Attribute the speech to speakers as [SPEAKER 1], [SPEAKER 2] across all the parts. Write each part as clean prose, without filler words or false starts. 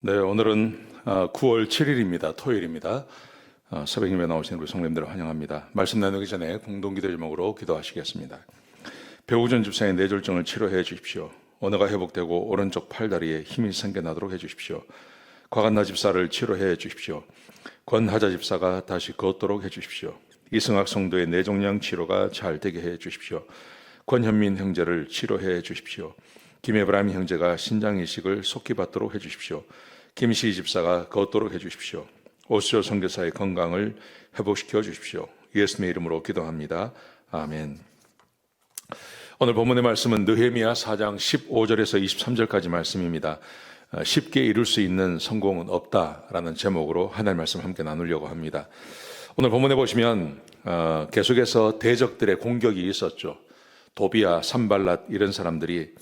[SPEAKER 1] 네, 오늘은 9월 7일입니다. 토요일입니다. 새벽 예배 나오신 우리 성도님들을 환영합니다. 말씀 나누기 전에 공동기도 제목으로 기도하시겠습니다. 배우전 집사의 뇌졸중을 치료해 주십시오. 언어가 회복되고 오른쪽 팔다리에 힘이 생겨나도록 해 주십시오. 과간나 집사를 치료해 주십시오. 권하자 집사가 다시 걷도록 해 주십시오. 이승학 성도의 뇌종양 치료가 잘 되게 해 주십시오. 권현민 형제를 치료해 주십시오. 김에브라임 형제가 신장 이식을 속히 받도록 해 주십시오. 김시 집사가 걷도록 해 주십시오. 오스조 선교사의 건강을 회복시켜 주십시오. 예수님의 이름으로 기도합니다. 아멘. 오늘 본문의 말씀은 느헤미야 4장 15절에서 23절까지 말씀입니다. 쉽게 이룰 수 있는 성공은 없다라는 제목으로 하나님의 말씀 함께 나누려고 합니다. 오늘 본문에 보시면 계속해서 대적들의 공격이 있었죠. 도비아, 산발랏 이런 사람들이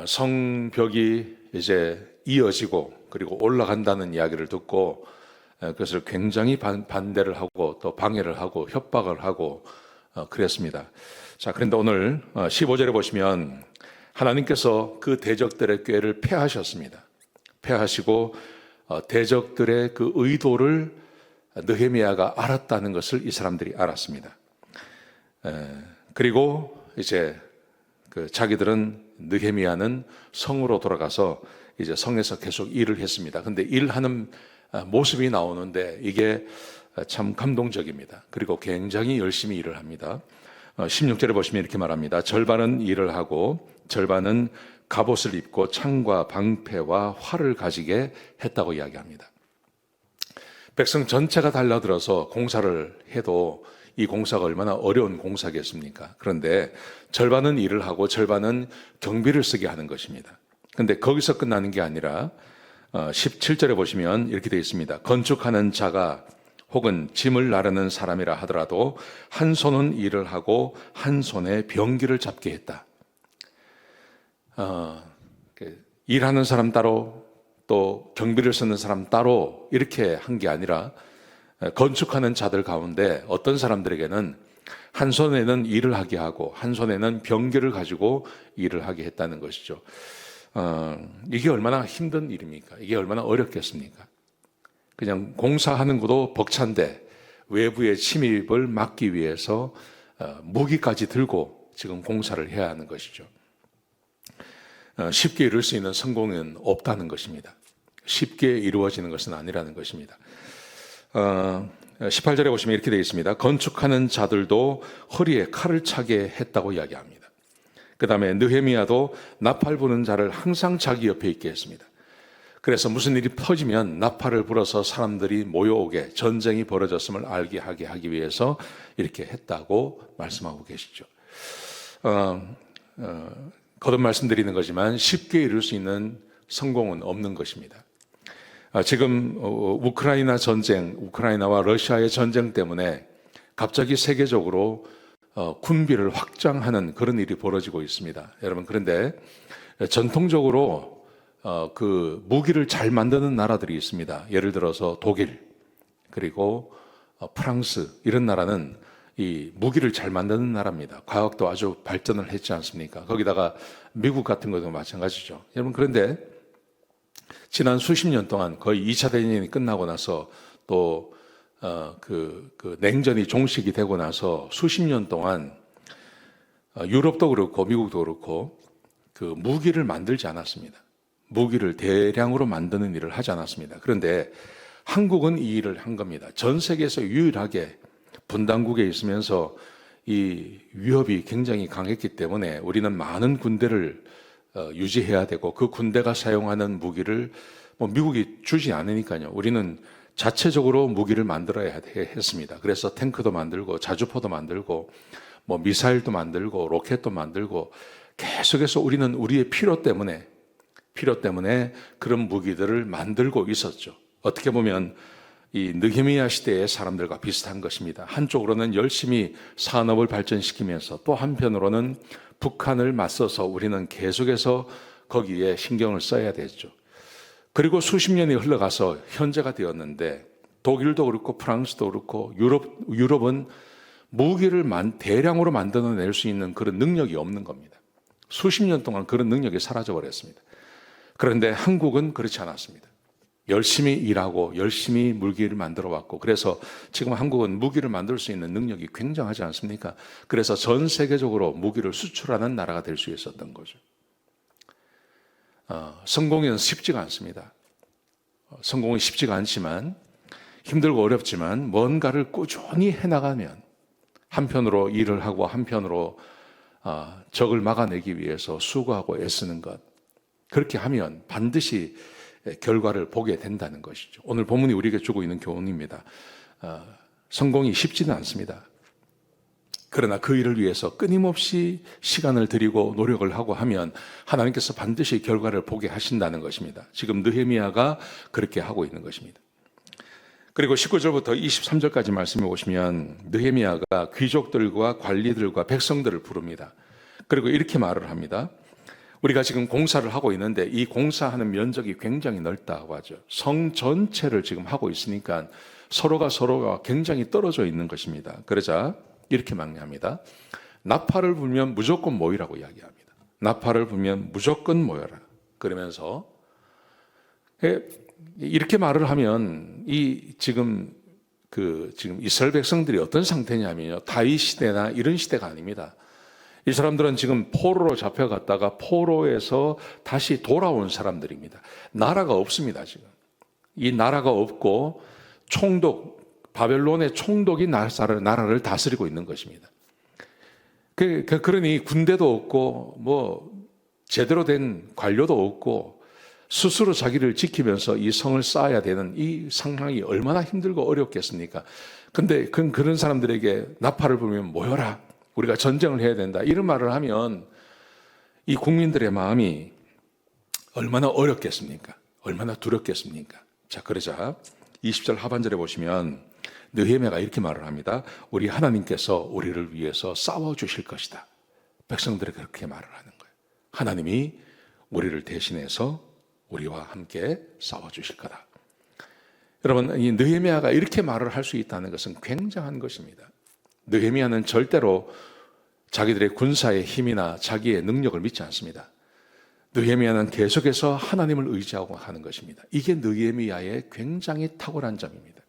[SPEAKER 1] 성벽이 이제 이어지고 그리고 올라간다는 이야기를 듣고 그것을 굉장히 반대를 하고 또 방해를 하고 협박을 하고 그랬습니다. 자, 그런데 오늘 15절에 보시면 하나님께서 그 대적들의 꾀를 패하셨습니다. 패하시고 대적들의 그 의도를 느헤미야가 알았다는 것을 이 사람들이 알았습니다. 그리고 이제 자기들은 느헤미야는 성으로 돌아가서 이제 성에서 계속 일을 했습니다. 근데 일하는 모습이 나오는데 이게 참 감동적입니다. 그리고 굉장히 열심히 일을 합니다. 16절에 보시면 이렇게 말합니다. 절반은 일을 하고 절반은 갑옷을 입고 창과 방패와 활을 가지게 했다고 이야기합니다. 백성 전체가 달라들어서 공사를 해도 이 공사가 얼마나 어려운 공사겠습니까? 그런데 절반은 일을 하고 절반은 경비를 쓰게 하는 것입니다. 그런데 거기서 끝나는 게 아니라 17절에 보시면 이렇게 되어 있습니다. 건축하는 자가 혹은 짐을 나르는 사람이라 하더라도 한 손은 일을 하고 한 손에 병기를 잡게 했다. 일하는 사람 따로 또 경비를 쓰는 사람 따로 이렇게 한 게 아니라 건축하는 자들 가운데 어떤 사람들에게는 한 손에는 일을 하게 하고 한 손에는 병기를 가지고 일을 하게 했다는 것이죠. 이게 얼마나 힘든 일입니까? 이게 얼마나 어렵겠습니까? 그냥 공사하는 것도 벅찬데 외부의 침입을 막기 위해서 무기까지 들고 지금 공사를 해야 하는 것이죠. 쉽게 이룰 수 있는 성공은 없다는 것입니다. 쉽게 이루어지는 것은 아니라는 것입니다. 18절에 보시면 이렇게 되어 있습니다. 건축하는 자들도 허리에 칼을 차게 했다고 이야기합니다. 그 다음에 느헤미야도 나팔 부는 자를 항상 자기 옆에 있게 했습니다. 그래서 무슨 일이 터지면 나팔을 불어서 사람들이 모여오게 전쟁이 벌어졌음을 알게 하기 위해서 이렇게 했다고 말씀하고 계시죠. 거듭 말씀드리는 거지만 쉽게 이룰 수 있는 성공은 없는 것입니다. 지금 우크라이나 전쟁, 우크라이나와 러시아의 전쟁 때문에 갑자기 세계적으로 군비를 확장하는 그런 일이 벌어지고 있습니다. 여러분, 그런데 전통적으로 그 무기를 잘 만드는 나라들이 있습니다. 예를 들어서 독일, 그리고 프랑스 이런 나라는 이 무기를 잘 만드는 나라입니다. 과학도 아주 발전을 했지 않습니까? 거기다가 미국 같은 것도 마찬가지죠. 여러분, 그런데 지난 수십 년 동안 거의 2차 대전이 끝나고 나서 또 냉전이 종식이 되고 나서 수십 년 동안 유럽도 그렇고 미국도 그렇고 그 무기를 만들지 않았습니다. 무기를 대량으로 만드는 일을 하지 않았습니다. 그런데 한국은 이 일을 한 겁니다. 전 세계에서 유일하게 분단국에 있으면서 이 위협이 굉장히 강했기 때문에 우리는 많은 군대를 유지해야 되고 그 군대가 사용하는 무기를 미국이 주지 않으니까요. 우리는 자체적으로 무기를 만들어야 했습니다. 그래서 탱크도 만들고 자주포도 만들고 미사일도 만들고 로켓도 만들고 계속해서 우리는 우리의 필요 때문에 그런 무기들을 만들고 있었죠. 어떻게 보면 이 느헤미야 시대의 사람들과 비슷한 것입니다. 한쪽으로는 열심히 산업을 발전시키면서 또 한편으로는 북한을 맞서서 우리는 계속해서 거기에 신경을 써야 되죠. 그리고 수십 년이 흘러가서 현재가 되었는데 독일도 그렇고 프랑스도 그렇고 유럽은 무기를 대량으로 만들어낼 수 있는 그런 능력이 없는 겁니다. 수십 년 동안 그런 능력이 사라져버렸습니다. 그런데 한국은 그렇지 않았습니다. 열심히 일하고 열심히 무기를 만들어 왔고, 그래서 지금 한국은 무기를 만들 수 있는 능력이 굉장하지 않습니까? 그래서 전 세계적으로 무기를 수출하는 나라가 될 수 있었던 거죠. 성공은 쉽지가 않습니다. 성공은 쉽지가 않지만, 힘들고 어렵지만 뭔가를 꾸준히 해나가면, 한편으로 일을 하고 한편으로 적을 막아내기 위해서 수고하고 애쓰는 것, 그렇게 하면 반드시 결과를 보게 된다는 것이죠. 오늘 본문이 우리에게 주고 있는 교훈입니다. 성공이 쉽지는 않습니다. 그러나 그 일을 위해서 끊임없이 시간을 들이고 노력을 하고 하면 하나님께서 반드시 결과를 보게 하신다는 것입니다. 지금 느헤미야가 그렇게 하고 있는 것입니다. 그리고 19절부터 23절까지 말씀해 보시면 느헤미야가 귀족들과 관리들과 백성들을 부릅니다. 그리고 이렇게 말을 합니다. 우리가 지금 공사를 하고 있는데 이 공사하는 면적이 굉장히 넓다고 하죠. 성 전체를 지금 하고 있으니까 서로가 굉장히 떨어져 있는 것입니다. 그러자 이렇게 막례합니다. 나팔을 불면 무조건 모이라고 이야기합니다. 나팔을 불면 무조건 모여라. 그러면서 이렇게 말을 하면 지금 이스라엘 백성들이 어떤 상태냐면요, 다윗 시대나 이런 시대가 아닙니다. 이 사람들은 지금 포로로 잡혀갔다가 포로에서 다시 돌아온 사람들입니다. 나라가 없습니다. 지금 이 나라가 없고 바벨론의 총독이 나라를 다스리고 있는 것입니다. 그러니 군대도 없고 제대로 된 관료도 없고 스스로 자기를 지키면서 이 성을 쌓아야 되는 이 상황이 얼마나 힘들고 어렵겠습니까? 근데 그런 사람들에게 나팔을 불면 모여라, 우리가 전쟁을 해야 된다, 이런 말을 하면 이 국민들의 마음이 얼마나 어렵겠습니까? 얼마나 두렵겠습니까? 자, 그러자 20절 하반절에 보시면 느헤미야가 이렇게 말을 합니다. 우리 하나님께서 우리를 위해서 싸워주실 것이다. 백성들이 그렇게 말을 하는 거예요. 하나님이 우리를 대신해서 우리와 함께 싸워주실 거다. 여러분, 이 느헤미야가 이렇게 말을 할 수 있다는 것은 굉장한 것입니다. 느헤미야는 절대로 자기들의 군사의 힘이나 자기의 능력을 믿지 않습니다. 느헤미야는 계속해서 하나님을 의지하고 하는 것입니다. 이게 느헤미야의 굉장히 탁월한 점입니다.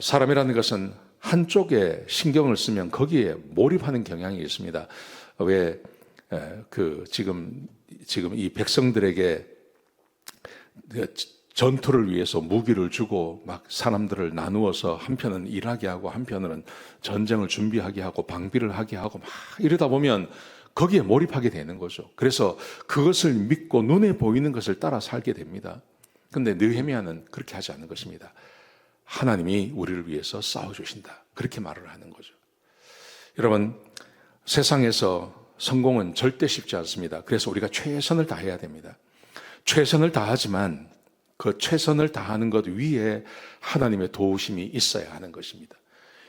[SPEAKER 1] 사람이라는 것은 한쪽에 신경을 쓰면 거기에 몰입하는 경향이 있습니다. 지금 이 백성들에게 전투를 위해서 무기를 주고 막 사람들을 나누어서 한편은 일하게 하고 한편은 전쟁을 준비하게 하고 방비를 하게 하고 막 이러다 보면 거기에 몰입하게 되는 거죠. 그래서 그것을 믿고 눈에 보이는 것을 따라 살게 됩니다. 그런데 느헤미야는 그렇게 하지 않는 것입니다. 하나님이 우리를 위해서 싸워주신다, 그렇게 말을 하는 거죠. 여러분, 세상에서 성공은 절대 쉽지 않습니다. 그래서 우리가 최선을 다해야 됩니다. 최선을 다하지만 그 최선을 다하는 것 위에 하나님의 도우심이 있어야 하는 것입니다.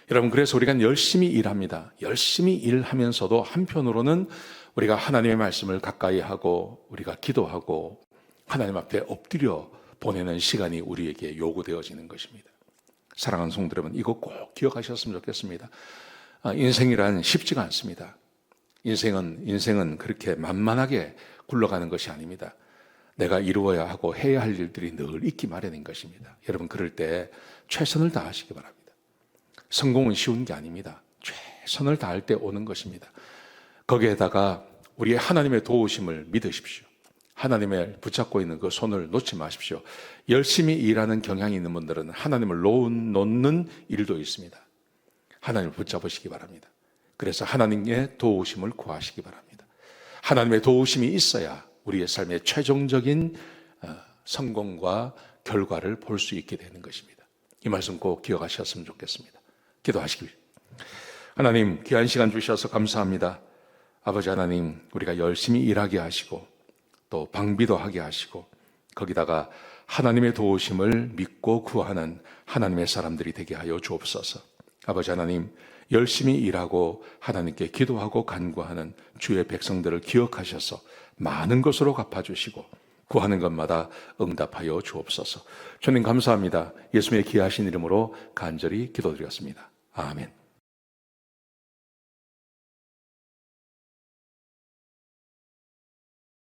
[SPEAKER 1] 여러분, 그래서 우리가 열심히 일합니다. 열심히 일하면서도 한편으로는 우리가 하나님의 말씀을 가까이 하고 우리가 기도하고 하나님 앞에 엎드려 보내는 시간이 우리에게 요구되어지는 것입니다. 사랑하는 성도 여러분, 이거 꼭 기억하셨으면 좋겠습니다. 인생이란 쉽지가 않습니다. 인생은 그렇게 만만하게 굴러가는 것이 아닙니다. 내가 이루어야 하고 해야 할 일들이 늘 있기 마련인 것입니다. 여러분, 그럴 때 최선을 다하시기 바랍니다. 성공은 쉬운 게 아닙니다. 최선을 다할 때 오는 것입니다. 거기에다가 우리의 하나님의 도우심을 믿으십시오. 하나님을 붙잡고 있는 그 손을 놓지 마십시오. 열심히 일하는 경향이 있는 분들은 하나님을 놓는 일도 있습니다. 하나님을 붙잡으시기 바랍니다. 그래서 하나님의 도우심을 구하시기 바랍니다. 하나님의 도우심이 있어야 우리의 삶의 최종적인 성공과 결과를 볼 수 있게 되는 것입니다. 이 말씀 꼭 기억하셨으면 좋겠습니다. 기도하시길. 하나님, 귀한 시간 주셔서 감사합니다. 아버지 하나님, 우리가 열심히 일하게 하시고 또 방비도 하게 하시고 거기다가 하나님의 도우심을 믿고 구하는 하나님의 사람들이 되게 하여 주옵소서. 아버지 하나님, 열심히 일하고 하나님께 기도하고 간구하는 주의 백성들을 기억하셔서 많은 것으로 갚아주시고 구하는 것마다 응답하여 주옵소서. 주님 감사합니다. 예수님의 귀하신 이름으로 간절히 기도드렸습니다. 아멘.